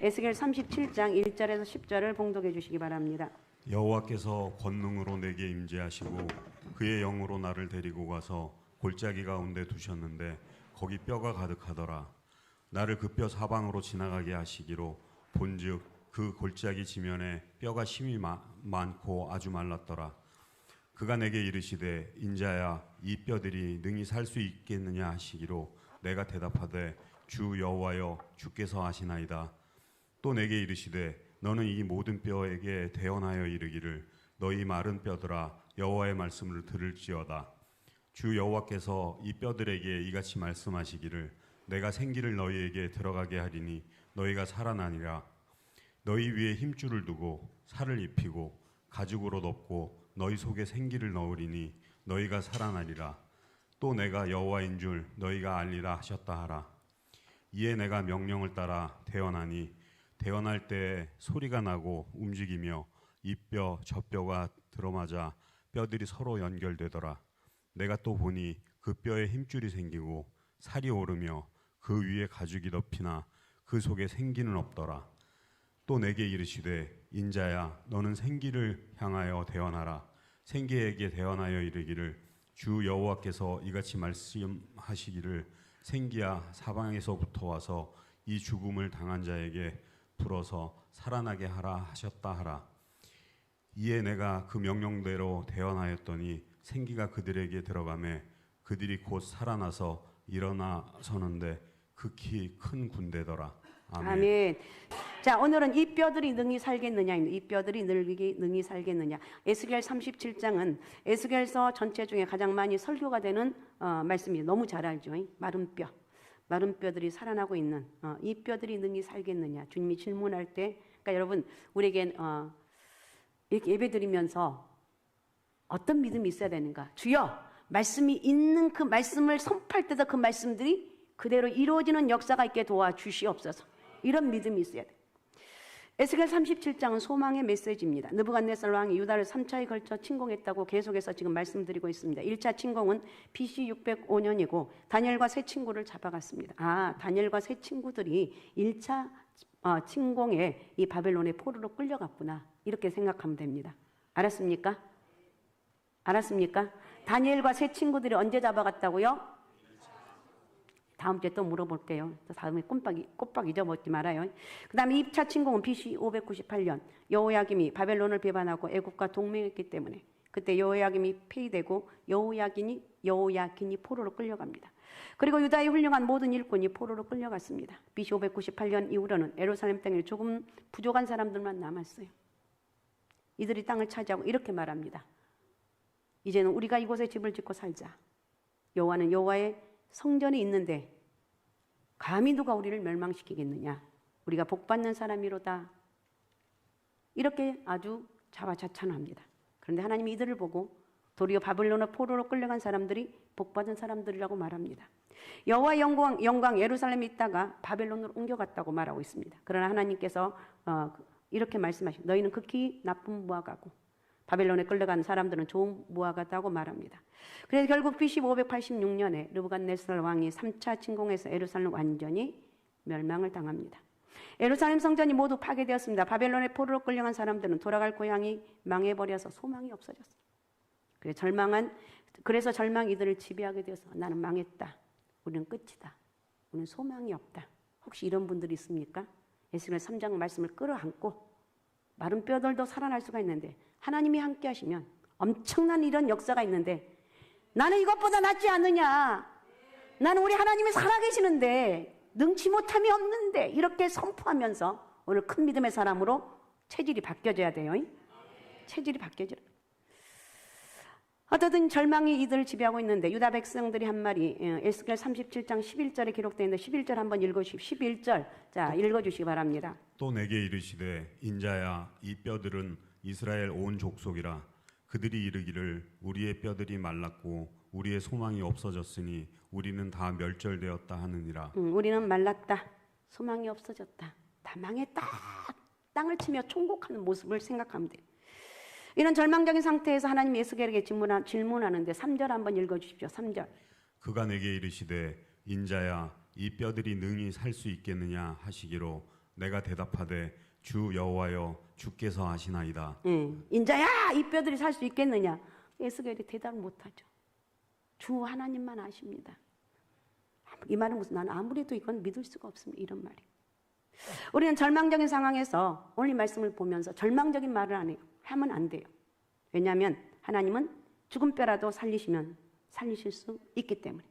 에스겔 37장 1절에서 10절을 봉독해 주시기 바랍니다. 여호와께서 권능으로 내게 임재하시고 그의 영으로 나를 데리고 가서 골짜기 가운데 두셨는데 거기 뼈가 가득하더라. 나를 그 뼈 사방으로 지나가게 하시기로 본즉 그 골짜기 지면에 뼈가 심히 많고 아주 말랐더라. 그가 내게 이르시되 인자야 이 뼈들이 능히 살 수 있겠느냐 하시기로 내가 대답하되 주 여호와여 주께서 아시나이다. 또 내게 이르시되 너는 이 모든 뼈에게 대언하여 이르기를 너희 마른 뼈들아 여호와의 말씀을 들을지어다. 주 여호와께서 이 뼈들에게 이같이 말씀하시기를 내가 생기를 너희에게 들어가게 하리니 너희가 살아나니라. 너희 위에 힘줄을 두고 살을 입히고 가죽으로 덮고 너희 속에 생기를 넣으리니 너희가 살아나리라. 또 내가 여호와인 줄 너희가 알리라 하셨다 하라. 이에 내가 명령을 따라 대언하니 대언할 때 소리가 나고 움직이며 이 뼈 저 뼈가 들어맞아 뼈들이 서로 연결되더라. 내가 또 보니 그 뼈에 힘줄이 생기고 살이 오르며 그 위에 가죽이 덮이나 그 속에 생기는 없더라. 또 내게 이르시되 인자야 너는 생기를 향하여 대언하라. 생기에게 대언하여 이르기를 주 여호와께서 이같이 말씀하시기를 생기야 사방에서부터 와서 이 죽음을 당한 자에게 불어서 살아나게 하라 하셨다 하라. 이에 내가 그 명령대로 대언하였더니 생기가 그들에게 들어가매 그들이 곧 살아나서 일어나 서는데 극히 큰 군대더라. 아멘. 아멘. 자, 오늘은 이 뼈들이 능히 살겠느냐, 이 뼈들이 능히 살겠느냐. 에스겔 37장은 에스겔서 전체 중에 가장 많이 설교가 되는 말씀이에요. 너무 잘 알죠. 마른 뼈. 마른 뼈들이 살아나고 있는 이 뼈들이 능히 살겠느냐. 주님이 질문할 때, 그러니까 여러분 우리에겐 이렇게 예배드리면서 어떤 믿음이 있어야 되는가. 주여, 말씀이 있는 그 말씀을 선포할 때도 그 말씀들이 그대로 이루어지는 역사가 있게 도와주시옵소서. 이런 믿음이 있어야 돼. 에스겔 37장은 소망의 메시지입니다. 느부갓네살 왕이 유다를 3차에 걸쳐 침공했다고 계속해서 지금 말씀드리고 있습니다. 1차 침공은 BC 605년이고 다니엘과 세 친구를 잡아갔습니다. 다니엘과 세 친구들이 1차 침공에 이 바벨론의 포로로 끌려갔구나. 이렇게 생각하면 됩니다. 알았습니까? 알았습니까? 다니엘과 세 친구들이 언제 잡아갔다고요? 다음 주에 또 물어볼게요. 다음에 꼬박 잊어먹지 말아요. 그 다음에 2차 침공은 BC 598년 여호야김이 바벨론을 배반하고 애국과 동맹했기 때문에 그때 여호야김이 폐위되고 여호야긴이 포로로 끌려갑니다. 그리고 유다의 훌륭한 모든 일꾼이 포로로 끌려갔습니다. BC 598년 이후로는 예루살렘 땅에 조금 부족한 사람들만 남았어요. 이들이 땅을 차지하고 이렇게 말합니다. 이제는 우리가 이곳에 집을 짓고 살자. 여호와는 여호와의 성전이 있는데 감히 누가 우리를 멸망시키겠느냐. 우리가 복받는 사람이로다. 이렇게 아주 자화자찬합니다. 그런데 하나님이 이들을 보고 도리어 바벨론의 포로로 끌려간 사람들이 복받은 사람들이라고 말합니다. 여호와의 영광 예루살렘에 있다가 바벨론으로 옮겨갔다고 말하고 있습니다. 그러나 하나님께서 이렇게 말씀하십니다. 너희는 극히 나쁜 무화과고 바벨론에 끌려간 사람들은 좋은 무화과다고 말합니다. 그래서 결국 BC 586년에 느부갓네살 왕이 3차 침공해서 예루살렘 완전히 멸망을 당합니다. 예루살렘 성전이 모두 파괴되었습니다. 바벨론의 포로로 끌려간 사람들은 돌아갈 고향이 망해버려서 소망이 없어졌어요. 그래서 절망이 이들을 지배하게 되어서 나는 망했다. 우리는 끝이다. 우리는 소망이 없다. 혹시 이런 분들이 있습니까? 에스겔 3장 말씀을 끌어안고 마른 뼈들도 살아날 수가 있는데 하나님이 함께 하시면 엄청난 이런 역사가 있는데 나는 이것보다 낫지 않느냐. 나는 우리 하나님이 살아계시는데 능치 못함이 없는데 이렇게 선포하면서 오늘 큰 믿음의 사람으로 체질이 바뀌어져야 돼요. 체질이 바뀌어져야 돼요. 어쨌든 절망이 이들을 지배하고 있는데 유다 백성들이 한 말이 에스겔 37장 11절에 기록되어 있는데 11절 한번 읽어주십시오. 11절 자 읽어주시기 바랍니다. 또 내게 이르시되 인자야 이 뼈들은 이스라엘 온 족속이라. 그들이 이르기를 우리의 뼈들이 말랐고 우리의 소망이 없어졌으니 우리는 다 멸절되었다 하느니라. 우리는 말랐다. 소망이 없어졌다. 다 망했다. 땅을 치며 총곡하는 모습을 생각하면 돼요. 이런 절망적인 상태에서 하나님이 에스겔에게 질문하는데 3절 한번 읽어주십시오. 3절. 그가 내게 이르시되 인자야 이 뼈들이 능히 살 수 있겠느냐 하시기로 내가 대답하되 주 여호와여 주께서 하시나이다. 인자야 이 뼈들이 살 수 있겠느냐? 에스겔이 대답을 못하죠. 주 하나님만 아십니다. 이 말은 무슨 나는 아무래도 이건 믿을 수가 없습니다. 이런 말이. 우리는 절망적인 상황에서 오늘 이 말씀을 보면서 절망적인 말을 안 해요. 하면 안 돼요. 왜냐하면 하나님은 죽은 뼈라도 살리시면 살리실 수 있기 때문에.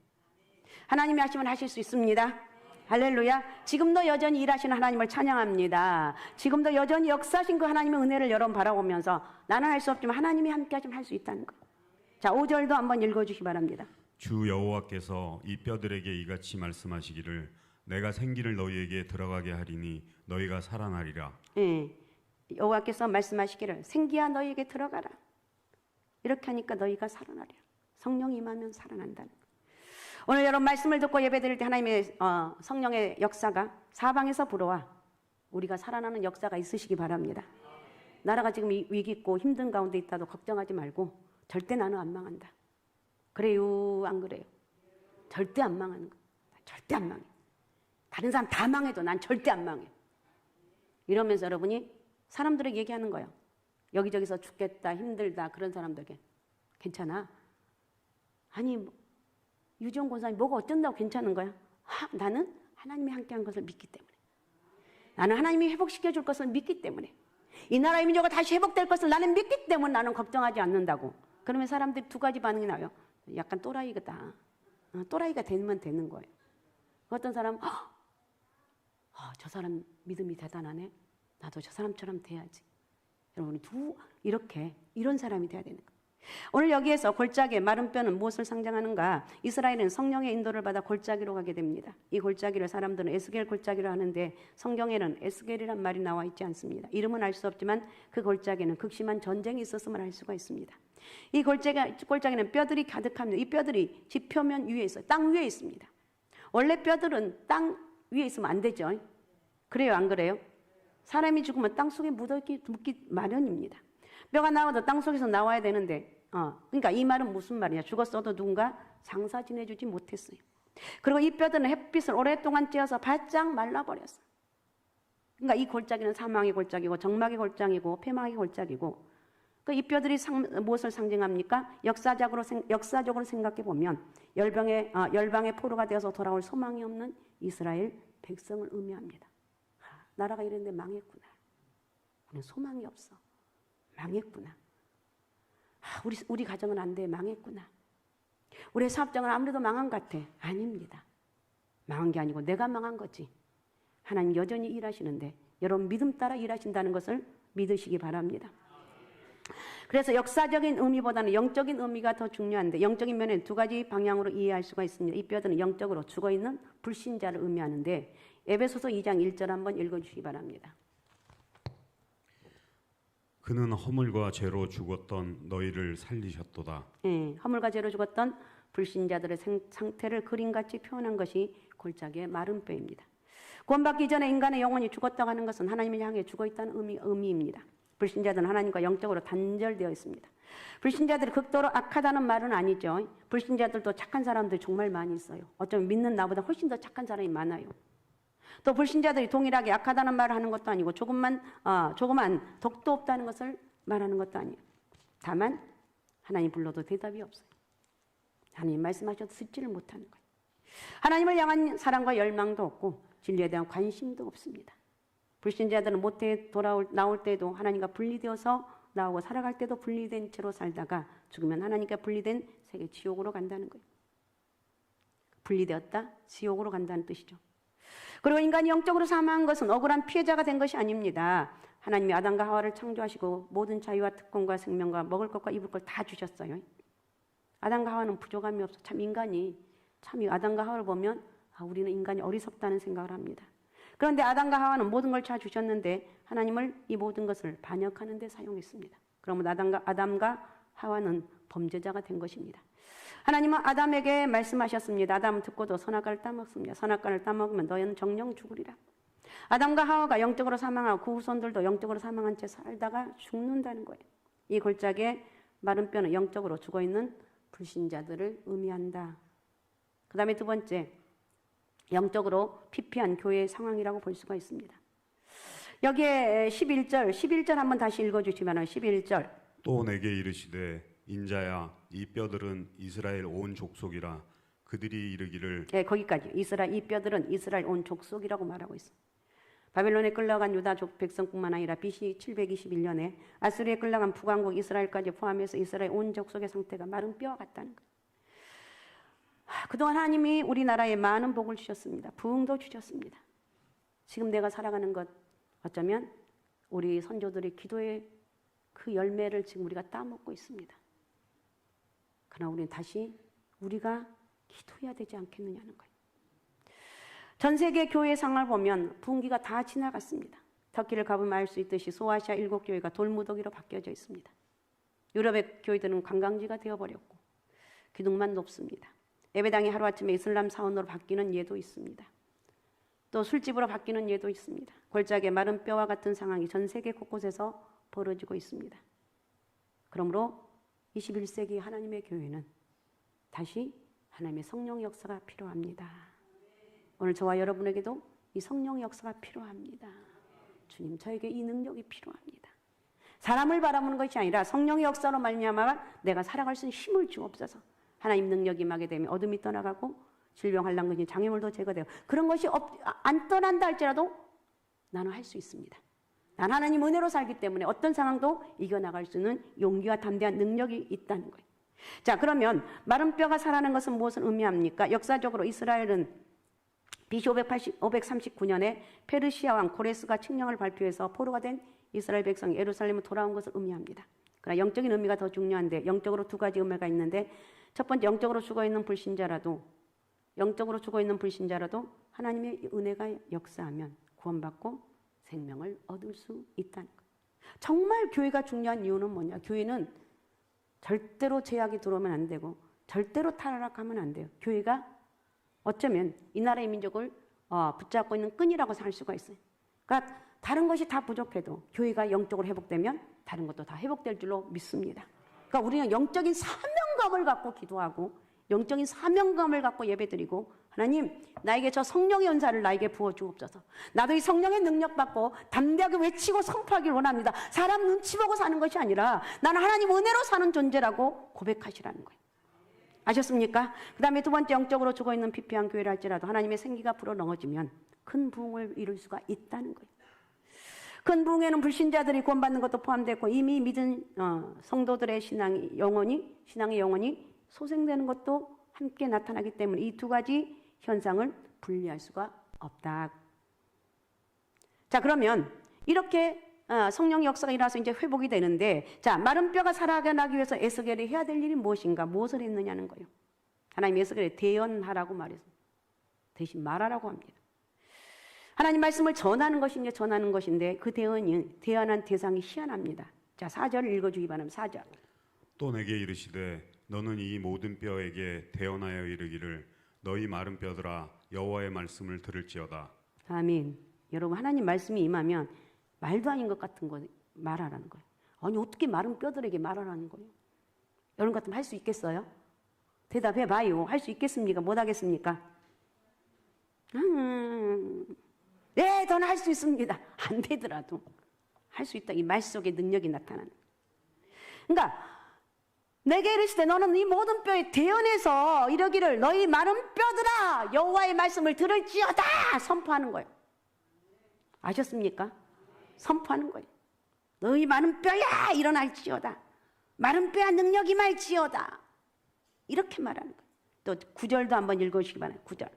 하나님이 하시면 하실 수 있습니다. 할렐루야. 지금도 여전히 일하시는 하나님을 찬양합니다. 지금도 여전히 역사하신 그 하나님의 은혜를 여러분 바라보면서 나는 할 수 없지만 하나님이 함께 하시면 할 수 있다는 거예요. 자, 5절도 한번 읽어주시기 바랍니다. 주 여호와께서 이 뼈들에게 이같이 말씀하시기를 내가 생기를 너희에게 들어가게 하리니 너희가 살아나리라. 여호와께서 말씀하시기를 생기야 너희에게 들어가라. 이렇게 하니까 너희가 살아나리라. 성령이 임하면 살아난다는 거예요. 오늘 여러분 말씀을 듣고 예배드릴 때 하나님의 성령의 역사가 사방에서 불어와 우리가 살아나는 역사가 있으시기 바랍니다. 나라가 지금 위기 있고 힘든 가운데 있다도 걱정하지 말고 절대 나는 안 망한다. 그래요? 안 그래요? 절대 안 망하는 거예요. 절대 안 망해. 다른 사람 다 망해도 난 절대 안 망해. 이러면서 여러분이 사람들에게 얘기하는 거예요. 여기저기서 죽겠다, 힘들다 그런 사람들에게 괜찮아. 아니 유지원 권사님 뭐가 어쩐다고 괜찮은 거야? 나는 하나님이 함께한 것을 믿기 때문에. 나는 하나님이 회복시켜줄 것을 믿기 때문에. 이 나라의 민족가 다시 회복될 것을 나는 믿기 때문에 나는 걱정하지 않는다고. 그러면 사람들이 두 가지 반응이 나와요. 약간 또라이다. 또라이가 되면 되는 거예요. 어떤 사람은 저 사람 믿음이 대단하네. 나도 저 사람처럼 돼야지. 여러분이 이렇게 이런 사람이 돼야 되는 거예요. 오늘 여기에서 골짜기의 마른 뼈는 무엇을 상징하는가? 이스라엘은 성령의 인도를 받아 골짜기로 가게 됩니다. 이 골짜기를 사람들은 에스겔 골짜기로 하는데 성경에는 에스겔이란 말이 나와 있지 않습니다. 이름은 알 수 없지만 그 골짜기는 극심한 전쟁이 있었음을 알 수가 있습니다. 이 골짜기는 뼈들이 가득합니다. 이 뼈들이 지표면 위에 있어요. 땅 위에 있습니다. 원래 뼈들은 땅 위에 있으면 안 되죠. 그래요, 안 그래요? 사람이 죽으면 땅 속에 묻기 마련입니다. 뼈가 나와도 땅 속에서 나와야 되는데, 그러니까 이 말은 무슨 말이냐? 죽었어도 누군가 장사 지내주지 못했어요. 그리고 이 뼈들은 햇빛을 오랫동안 쬐어서 바짝 말라버렸어요. 그러니까 이 골짜기는 사망의 골짜기고 정막의 골짜기고 폐망의 골짜기고, 이 뼈들이 무엇을 상징합니까? 역사적으로 생각해 보면 열방의 포로가 되어서 돌아올 소망이 없는 이스라엘 백성을 의미합니다. 나라가 이랬는데 망했구나. 우리는 소망이 없어. 망했구나. 우리 가정은 안 돼. 망했구나. 우리 사업장은 아무래도 망한 것 같아. 아닙니다. 망한 게 아니고 내가 망한 거지. 하나님 여전히 일하시는데 여러분 믿음 따라 일하신다는 것을 믿으시기 바랍니다. 그래서 역사적인 의미보다는 영적인 의미가 더 중요한데 영적인 면에는 두 가지 방향으로 이해할 수가 있습니다. 이 뼈들은 영적으로 죽어있는 불신자를 의미하는데 에베소서 2장 1절 한번 읽어주시기 바랍니다. 그는 허물과 죄로 죽었던 너희를 살리셨도다. 허물과 죄로 죽었던 불신자들의 상태를 그림같이 표현한 것이 골짜기의 마른 뼈입니다. 구원받기 전에 인간의 영혼이 죽었다고 하는 것은 하나님을 향해 죽어있다는 의미입니다. 불신자들은 하나님과 영적으로 단절되어 있습니다. 불신자들이 극도로 악하다는 말은 아니죠. 불신자들도 착한 사람들이 정말 많이 있어요. 어쩌면 믿는 나보다 훨씬 더 착한 사람이 많아요. 또 불신자들이 동일하게 악하다는 말을 하는 것도 아니고 조그만 덕도 없다는 것을 말하는 것도 아니에요. 다만 하나님 불러도 대답이 없어요. 하나님 말씀하셔도 듣지를 못하는 거예요. 하나님을 향한 사랑과 열망도 없고 진리에 대한 관심도 없습니다. 불신자들은 모태에 나올 때도 하나님과 분리되어서 나오고 살아갈 때도 분리된 채로 살다가 죽으면 하나님과 분리된 세계 지옥으로 간다는 거예요. 분리되었다? 지옥으로 간다는 뜻이죠. 그리고 인간이 영적으로 사망한 것은 억울한 피해자가 된 것이 아닙니다. 하나님이 아담과 하와를 창조하시고 모든 자유와 특권과 생명과 먹을 것과 입을 걸 다 주셨어요. 아담과 하와는 부족함이 없어. 참 인간이 참 아담과 하와를 보면 우리는 인간이 어리석다는 생각을 합니다. 그런데 아담과 하와는 모든 걸 다 주셨는데 하나님을 이 모든 것을 반역하는 데 사용했습니다. 그러면 아담과 하와는 범죄자가 된 것입니다. 하나님은 아담에게 말씀하셨습니다. 아담은 듣고도 선악과를 따먹습니다. 선악과를 따먹으면 너희는 정령 죽으리라. 아담과 하와가 영적으로 사망하고 그 후손들도 영적으로 사망한 채 살다가 죽는다는 거예요. 이 골짜기의 마른 뼈는 영적으로 죽어있는 불신자들을 의미한다. 그 다음에 두 번째, 영적으로 피폐한 교회의 상황이라고 볼 수가 있습니다. 여기에 11절 한번 다시 읽어주시면 11절. 또 내게 이르시되 인자야 이 뼈들은 이스라엘 온 족속이라 그들이 이르기를 예, 거기까지. 이 뼈들은 이스라엘 온 족속이라고 말하고 있습니다. 바벨론에 끌려간 유다 백성뿐만 아니라 BC 721년에 아수리에 끌려간 북왕국 이스라엘까지 포함해서 이스라엘 온 족속의 상태가 마른 뼈와 같다는 거예요. 그동안 하나님이 우리나라에 많은 복을 주셨습니다. 부흥도 주셨습니다. 지금 내가 살아가는 것 어쩌면 우리 선조들의 기도의 그 열매를 지금 우리가 따먹고 있습니다. 그러나 우리는 다시 우리가 기도해야 되지 않겠느냐는 거예요. 전 세계 교회 상을 보면 분기가 다 지나갔습니다. 터키를 가보면 알 수 있듯이 소아시아 7교회가 돌무더기로 바뀌어져 있습니다. 유럽의 교회들은 관광지가 되어버렸고 기둥만 높습니다. 예배당이 하루아침에 이슬람 사원으로 바뀌는 예도 있습니다. 또 술집으로 바뀌는 예도 있습니다. 골짜기의 마른 뼈와 같은 상황이 전 세계 곳곳에서 벌어지고 있습니다. 그러므로 21세기 하나님의 교회는 다시 하나님의 성령 역사가 필요합니다. 오늘 저와 여러분에게도 이 성령 역사가 필요합니다. 주님, 저에게 이 능력이 필요합니다. 사람을 바라보는 것이 아니라 성령의 역사로 말미암아 내가 살아갈 수 있는 힘을 주옵소서. 하나님 능력이 임하게 되면 어둠이 떠나가고 질병 환난근심 장애물도 제거되고 그런 것이 안 떠난다 할지라도 나는 할 수 있습니다. 난 하나님 은혜로 살기 때문에 어떤 상황도 이겨나갈 수 있는 용기와 담대한 능력이 있다는 거예요. 자, 그러면 마른 뼈가 살아나는 것은 무엇을 의미합니까? 역사적으로 이스라엘은 BC 539년에 페르시아 왕 고레스가 칙령을 발표해서 포로가 된 이스라엘 백성이 예루살렘으로 돌아온 것을 의미합니다. 그러나 영적인 의미가 더 중요한데 영적으로 두 가지 의미가 있는데 첫 번째 영적으로 죽어있는 불신자라도 하나님의 은혜가 역사하면 구원받고 생명을 얻을 수 있다는 거예요. 정말 교회가 중요한 이유는 뭐냐? 교회는 절대로 제약이 들어오면 안 되고 절대로 타락하면 안 돼요. 교회가 어쩌면 이 나라의 민족을 붙잡고 있는 끈이라고 할 수가 있어요. 그러니까 다른 것이 다 부족해도 교회가 영적으로 회복되면 다른 것도 다 회복될 줄로 믿습니다. 그러니까 우리는 영적인 사명감을 갖고 기도하고 영적인 사명감을 갖고 예배드리고 하나님 나에게 저 성령의 은사를 나에게 부어주옵소서. 나도 이 성령의 능력 받고 담대하게 외치고 선포하기를 원합니다. 사람 눈치 보고 사는 것이 아니라 나는 하나님 은혜로 사는 존재라고 고백하시라는 거예요. 아셨습니까? 그 다음에 두 번째 영적으로 죽어있는 피폐한 교회를 할지라도 하나님의 생기가 불어넣어지면 큰 부흥을 이룰 수가 있다는 거예요. 큰 부흥에는 불신자들이 구원받는 것도 포함되고 이미 믿은 성도들의 신앙의 영혼이 소생되는 것도 함께 나타나기 때문에 이 두 가지 현상을 분리할 수가 없다. 자, 그러면 이렇게 성령의 역사가 일어나서 이제 회복이 되는데, 자, 마른 뼈가 살아나기 위해서 에스겔이 해야 될 일이 무엇인가? 무엇을 했느냐는 거예요. 하나님 에스겔에 대언하라고 말해서 대신 말하라고 합니다. 하나님 말씀을 전하는 것인데 그 대언한 대상이 희한합니다. 자, 4절을 읽어주기 바랍니다. 4절. 또 내게 이르시되 너는 이 모든 뼈에게 대언하여 이르기를 너희 마른 뼈들아 여호와의 말씀을 들을지어다. 아멘. 여러분, 하나님 말씀이 임하면 말도 아닌 것 같은 거 말하라는 거예요. 아니 어떻게 마른 뼈들에게 말하라는 거예요? 여러분 같으면 할 수 있겠어요? 대답해 봐요. 할 수 있겠습니까? 못 하겠습니까? 네, 저는 할 수 있습니다. 안 되더라도 할 수 있다. 이 말 속에 능력이 나타나는. 그러니까 내게 이르시되 너는 이 모든 뼈에 대언해서 이러기를 너희 마른 뼈들아 여호와의 말씀을 들을지어다 선포하는 거예요. 아셨습니까? 선포하는 거예요. 너희 마른 뼈야 일어날지어다. 마른 뼈야 능력이 말지어다. 이렇게 말하는 거예요. 또 9절도 한번 읽어주시기 바랍니다. 9절.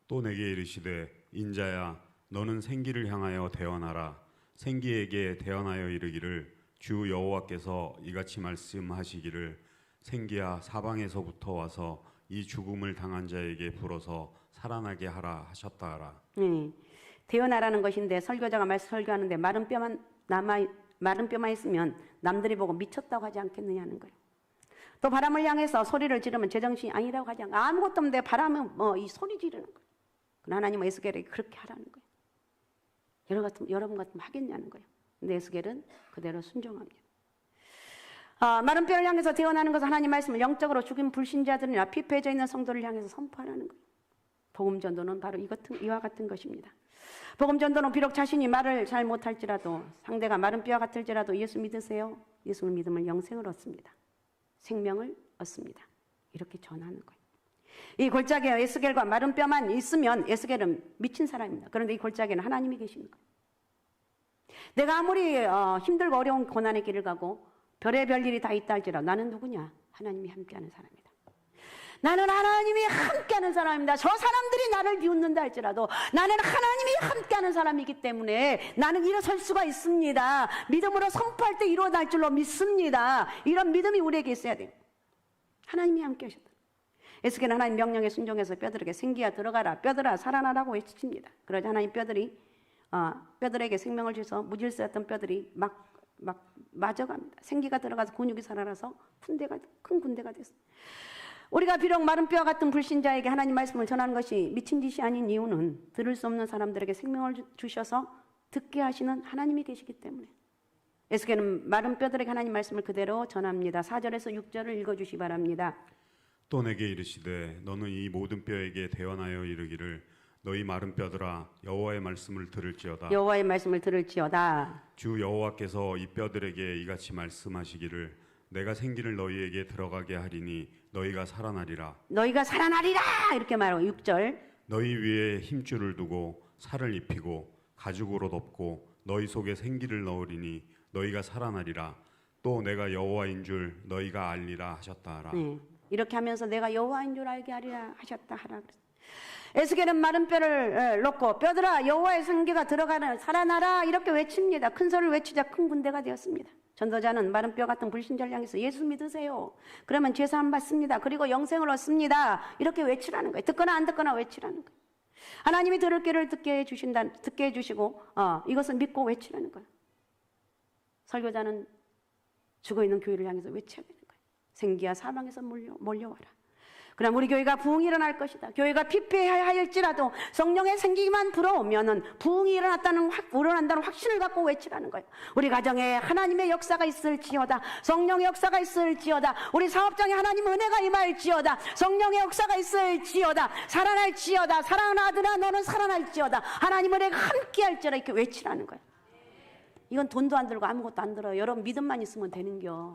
또 내게 이르시되 인자야 너는 생기를 향하여 대언하라. 생기에게 대언하여 이르기를 주 여호와께서 이같이 말씀하시기를 생기야 사방에서부터 와서 이 죽음을 당한 자에게 불어서 살아나게 하라 하셨다 하라. 대언하라는 것인데 설교자가 설교하는데 마른 뼈만 있으면 남들이 보고 미쳤다고 하지 않겠느냐는 거예요. 또 바람을 향해서 소리를 지르면 제정신이 아니라고 하지 않고 아무것도 없는데 바람은 이 소리 지르는 거예요. 그러나 하나님은 에스겔에게 그렇게 하라는 거예요. 여러분 같으면 하겠냐는 거예요. 근데 에스겔은 그대로 순종합니다. 마른 뼈를 향해서 대언하는 것은 하나님 말씀을 영적으로 죽인 불신자들이나 피폐해져 있는 성도를 향해서 선포하라는 거예요. 복음 전도는 바로 이와 같은 것입니다. 복음 전도는 비록 자신이 말을 잘 못할지라도 상대가 마른 뼈와 같을지라도 예수 믿으세요. 예수를 믿으면 영생을 얻습니다. 생명을 얻습니다. 이렇게 전하는 거예요. 이 골짜기에 에스겔과 마른 뼈만 있으면 에스겔은 미친 사람입니다. 그런데 이 골짜기에는 하나님이 계시는 거예요. 내가 아무리 힘들고 어려운 고난의 길을 가고 별의별 일이 다 있다 할지라도 나는 누구냐? 하나님이 함께하는 사람이다. 나는 하나님이 함께하는 사람입니다. 저 사람들이 나를 비웃는다 할지라도 나는 하나님이 함께하는 사람이기 때문에 나는 일어설 수가 있습니다. 믿음으로 선포할 때 일어날 줄로 믿습니다. 이런 믿음이 우리에게 있어야 돼요. 하나님이 함께하셨다. 에스겔은 하나님 명령에 순종해서 뼈들에게 생기야 들어가라, 뼈들아 살아나라고 외칩니다. 그러자 하나님 뼈들에게 생명을 주셔서 무질서였던 뼈들이 막 맞아갑니다. 생기가 들어가서 근육이 살아나서 큰 군대가 됐어요. 우리가 비록 마른 뼈와 같은 불신자에게 하나님 말씀을 전하는 것이 미친 짓이 아닌 이유는 들을 수 없는 사람들에게 생명을 주셔서 듣게 하시는 하나님이 계시기 때문에. 에스겔은 마른 뼈들에게 하나님 말씀을 그대로 전합니다. 4절에서 6절을 읽어주시 바랍니다. 또 내게 이르시되 너는 이 모든 뼈에게 대언하여 이르기를 너희 마른 뼈들아 여호와의 말씀을 들을지어다. 여호와의 말씀을 들을지어다. 주 여호와께서 이 뼈들에게 이같이 말씀하시기를 내가 생기를 너희에게 들어가게 하리니 너희가 살아나리라. 너희가 살아나리라 이렇게 말하고 6절. 너희 위에 힘줄을 두고 살을 입히고 가죽으로 덮고 너희 속에 생기를 넣으리니 너희가 살아나리라. 또 내가 여호와인 줄 너희가 알리라 하셨다 하라. 네, 이렇게 하면서 내가 여호와인 줄 알게 하리라 하셨다 하라. 에스겔은 마른 뼈를 놓고 뼈들아 여호와의 생기가 들어가는 살아나라 이렇게 외칩니다. 큰 소리를 외치자 큰 군대가 되었습니다. 전도자는 마른 뼈 같은 불신자를 향해서 예수 믿으세요. 그러면 죄 사함 받습니다. 그리고 영생을 얻습니다. 이렇게 외치라는 거예요. 듣거나 안 듣거나 외치라는 거예요. 하나님이 들을 귀를 듣게 해주시고 이것을 믿고 외치라는 거예요. 설교자는 죽어있는 교회를 향해서 외쳐야 되는 거예요. 생기야 사방에서 몰려와라. 그럼 우리 교회가 부흥이 일어날 것이다. 교회가 피폐하일지라도 성령의 생기만 불어오면은 부흥이 일어난다는 확신을 갖고 외치라는 거예요. 우리 가정에 하나님의 역사가 있을지어다. 성령의 역사가 있을지어다. 우리 사업장에 하나님 은혜가 임할지어다. 성령의 역사가 있을지어다. 살아날지어다. 사랑하는 아들아 너는 살아날지어다. 하나님 은혜가 함께할지어다. 이렇게 외치라는 거예요. 이건 돈도 안 들고 아무것도 안 들어요. 여러분 믿음만 있으면 되는겨.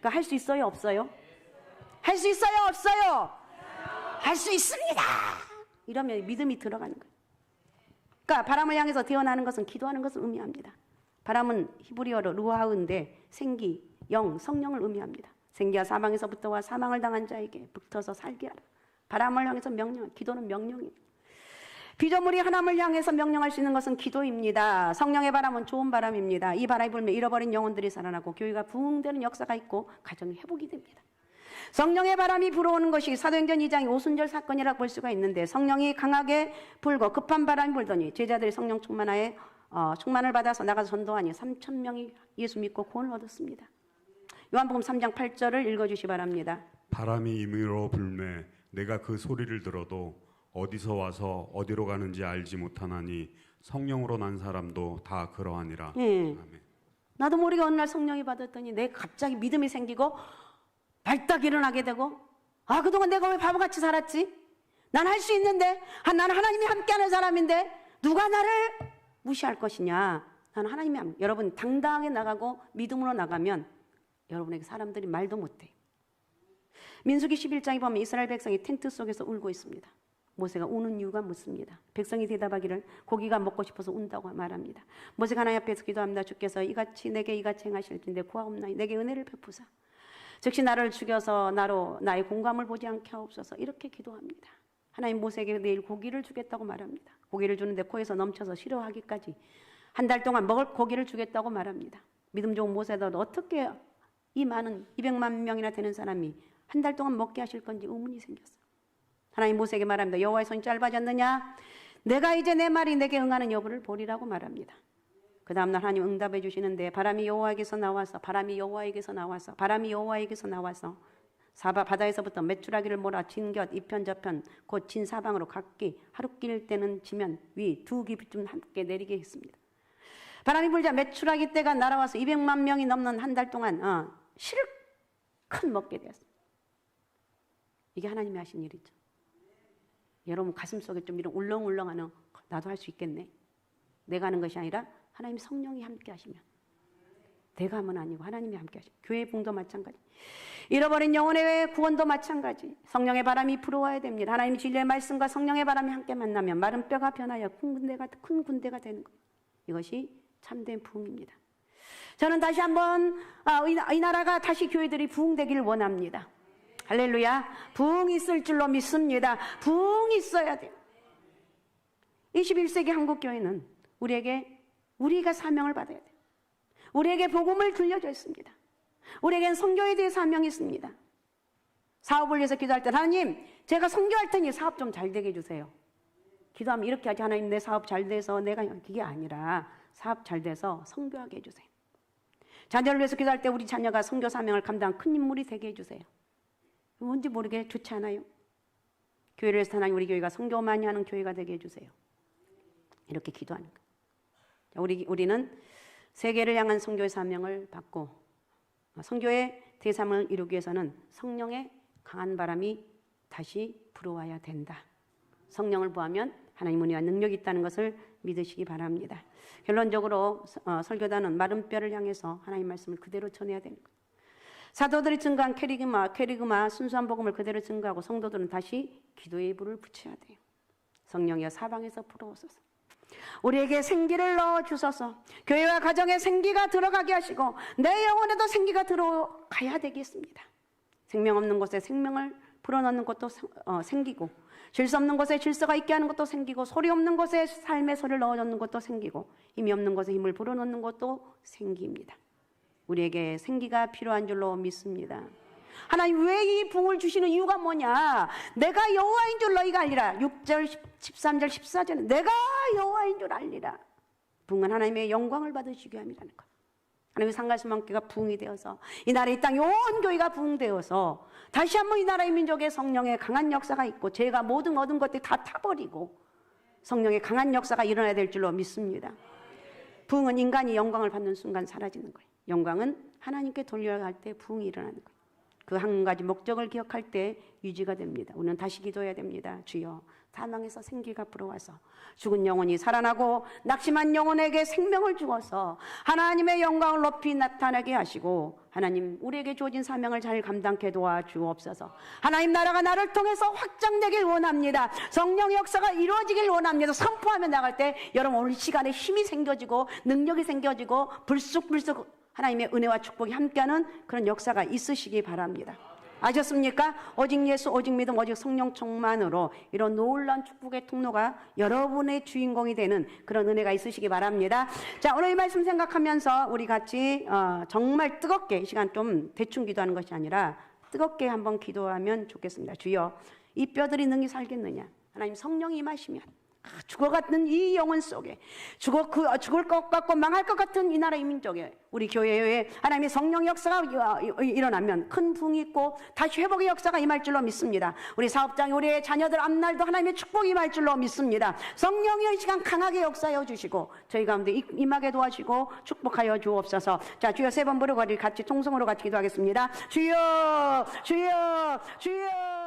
그러니까 할 수 있어요? 없어요? 할 수 있어요? 없어요? 할 수 있습니다. 이러면 믿음이 들어가는 거예요. 그러니까 바람을 향해서 태어나는 것은 기도하는 것을 의미합니다. 바람은 히브리어로 루하우인데 생기, 영, 성령을 의미합니다. 생기야 사방에서부터 와 사망을 당한 자에게 붙어서 살게 하라. 바람을 향해서 명령, 기도는 명령이에요. 피조물이 하나님을 향해서 명령할 수 있는 것은 기도입니다. 성령의 바람은 좋은 바람입니다. 이 바람이 불면 잃어버린 영혼들이 살아나고 교회가 부흥되는 역사가 있고 가정이 회복이 됩니다. 성령의 바람이 불어오는 것이 사도행전 2장의 오순절 사건이라고 볼 수가 있는데 성령이 강하게 불고 급한 바람이 불더니 제자들이 성령 충만을 받아서 나가서 전도하니 3,000명이 예수 믿고 구원을 얻었습니다. 요한복음 3장 8절을 읽어주시 바랍니다. 바람이 임의로 불매 내가 그 소리를 들어도 어디서 와서 어디로 가는지 알지 못하나니 성령으로 난 사람도 다 그러하니라. 예. 아멘. 나도 모르게 어느 날 성령이 받았더니 내 갑자기 믿음이 생기고 발딱 일어나게 되고 그동안 내가 왜 바보같이 살았지? 난 할 수 있는데 나는 하나님이 함께하는 사람인데 누가 나를 무시할 것이냐? 나는 하나님이 여러분 당당하게 나가고 믿음으로 나가면 여러분에게 사람들이 말도 못해. 민수기 11장에 보면 이스라엘 백성이 텐트 속에서 울고 있습니다. 모세가 우는 이유가 묻습니다. 백성이 대답하기를 고기가 먹고 싶어서 운다고 말합니다. 모세가 하나님 앞에서 기도합니다. 주께서 내게 이같이 행하실진데 구하옵나니 내게 은혜를 베푸사. 즉시 나를 죽여서 나의 공감을 보지 않게 하옵소서. 이렇게 기도합니다. 하나님 모세에게 내일 고기를 주겠다고 말합니다. 고기를 주는데 코에서 넘쳐서 싫어하기까지 한 달 동안 먹을 고기를 주겠다고 말합니다. 믿음 좋은 모세도 어떻게 이 많은 200만 명이나 되는 사람이 한 달 동안 먹게 하실 건지 의문이 생겼어요. 하나님 모세에게 말합니다. 여호와의 손이 짧아졌느냐? 내가 이제 내 말이 내게 응하는 여부를 보리라고 말합니다. 그 다음날 하나님 응답해 주시는데 바람이 여호와에게서 나와서 바다에서부터 메추라기를 몰아 진곁 이편저편 곧 진사방으로 각기 하룻길 때는 지면 위 두 기쯤 함께 내리게 했습니다. 바람이 불자 메추라기 떼가 날아와서 200만 명이 넘는 한 달 동안 실컷 먹게 되었습니다. 이게 하나님이 하신 일이죠. 여러분 가슴속에 좀 이런 울렁울렁하는 나도 할 수 있겠네. 내가 하는 것이 아니라 하나님 성령이 함께 하시면, 내가 하면 아니고 하나님이 함께 하시면, 교회 부흥도 마찬가지, 잃어버린 영혼의 구원도 마찬가지. 성령의 바람이 불어와야 됩니다. 하나님 진리의 말씀과 성령의 바람이 함께 만나면 마른 뼈가 변하여 큰 군대가 되는 것. 이것이 참된 부흥입니다. 저는 다시 한번 이 나라가 다시 교회들이 부흥되기를 원합니다. 할렐루야. 부흥이 있을 줄로 믿습니다. 부흥이 있어야 돼요. 21세기 한국교회는 우리가 사명을 받아야 돼요. 우리에게 복음을 들려져 있습니다. 우리에겐 선교에 대해 사명이 있습니다. 사업을 위해서 기도할 때 하나님, 제가 선교할 테니 사업 좀 잘 되게 해주세요. 기도하면 이렇게 하지. 하나님, 내 사업 잘 돼서 내가, 그게 아니라 사업 잘 돼서 선교하게 해주세요. 자녀를 위해서 기도할 때 우리 자녀가 선교 사명을 감당한 큰 인물이 되게 해주세요. 뭔지 모르게 좋지 않아요? 교회를 위해서 하나님, 우리 교회가 선교 많이 하는 교회가 되게 해주세요. 이렇게 기도하는 거예요. 우리는 세계를 향한 선교의 사명을 받고 선교의 대상을 이루기 위해서는 성령의 강한 바람이 다시 불어와야 된다. 성령을 보하면 하나님 은혜와 능력이 있다는 것을 믿으시기 바랍니다. 결론적으로 설교단은 마른 뼈를 향해서 하나님 말씀을 그대로 전해야 되는 거예요. 사도들이 증거한 캐리그마 순수한 복음을 그대로 증거하고 성도들은 다시 기도의 불을 붙여야 돼요. 성령이여 사방에서 불어오소서. 우리에게 생기를 넣어주소서. 교회와 가정에 생기가 들어가게 하시고 내 영혼에도 생기가 들어가야 되겠습니다. 생명 없는 곳에 생명을 불어넣는 것도 생기고, 질서 없는 곳에 질서가 있게 하는 것도 생기고, 소리 없는 곳에 삶의 소리를 넣어놓는 것도 생기고, 힘이 없는 곳에 힘을 불어넣는 것도 생깁니다. 우리에게 생기가 필요한 줄로 믿습니다. 하나님 왜 이 부흥을 주시는 이유가 뭐냐? 내가 여호와인 줄 너희가 알리라. 6절, 13절, 14절은 내가 여호와인 줄 알리라. 부흥은 하나님의 영광을 받으시기 위함이라는 것. 하나님의 상가수만교가 부흥이 되어서 이 나라 이 땅 온 교회가 부흥되어서 다시 한번 이 나라의 민족의 성령의 강한 역사가 있고, 제가 모든 얻은 것들이 다 타버리고 성령의 강한 역사가 일어나야 될 줄로 믿습니다. 부흥은 인간이 영광을 받는 순간 사라지는 거예요. 영광은 하나님께 돌려갈 때 부흥이 일어나는 거예요. 그 한 가지 목적을 기억할 때 유지가 됩니다. 우리는 다시 기도해야 됩니다. 주여, 사망에서 생기가 불어와서 죽은 영혼이 살아나고 낙심한 영혼에게 생명을 주어서 하나님의 영광을 높이 나타나게 하시고, 하나님 우리에게 주어진 사명을 잘 감당케 도와주옵소서. 하나님 나라가 나를 통해서 확장되길 원합니다. 성령의 역사가 이루어지길 원합니다. 선포하며 나갈 때 여러분 오늘 시간에 힘이 생겨지고 능력이 생겨지고 불쑥불쑥 하나님의 은혜와 축복이 함께하는 그런 역사가 있으시기 바랍니다. 아셨습니까? 오직 예수, 오직 믿음, 오직 성령 충만으로 이런 놀라운 축복의 통로가 여러분의 주인공이 되는 그런 은혜가 있으시기 바랍니다. 자, 오늘 이 말씀 생각하면서 우리 같이 정말 뜨겁게, 이 시간 좀 대충 기도하는 것이 아니라 뜨겁게 한번 기도하면 좋겠습니다. 주여, 이 뼈들이 능히 살겠느냐? 하나님 성령이 임하시면 죽어갔는 이 영혼 속에 죽을 것 같고 망할 것 같은 이 나라 이 민족에 우리 교회에 하나님의 성령 역사가 일어나면 큰 부흥이 있고 다시 회복의 역사가 임할 줄로 믿습니다. 우리 사업장에 우리의 자녀들 앞날도 하나님의 축복이 임할 줄로 믿습니다. 성령이 이 시간 강하게 역사하여 주시고 저희 가운데 임하게 도와주시고 축복하여 주옵소서. 자, 주여 세 번 부르고 우리 같이 통성으로 같이 기도하겠습니다. 주여, 주여, 주여.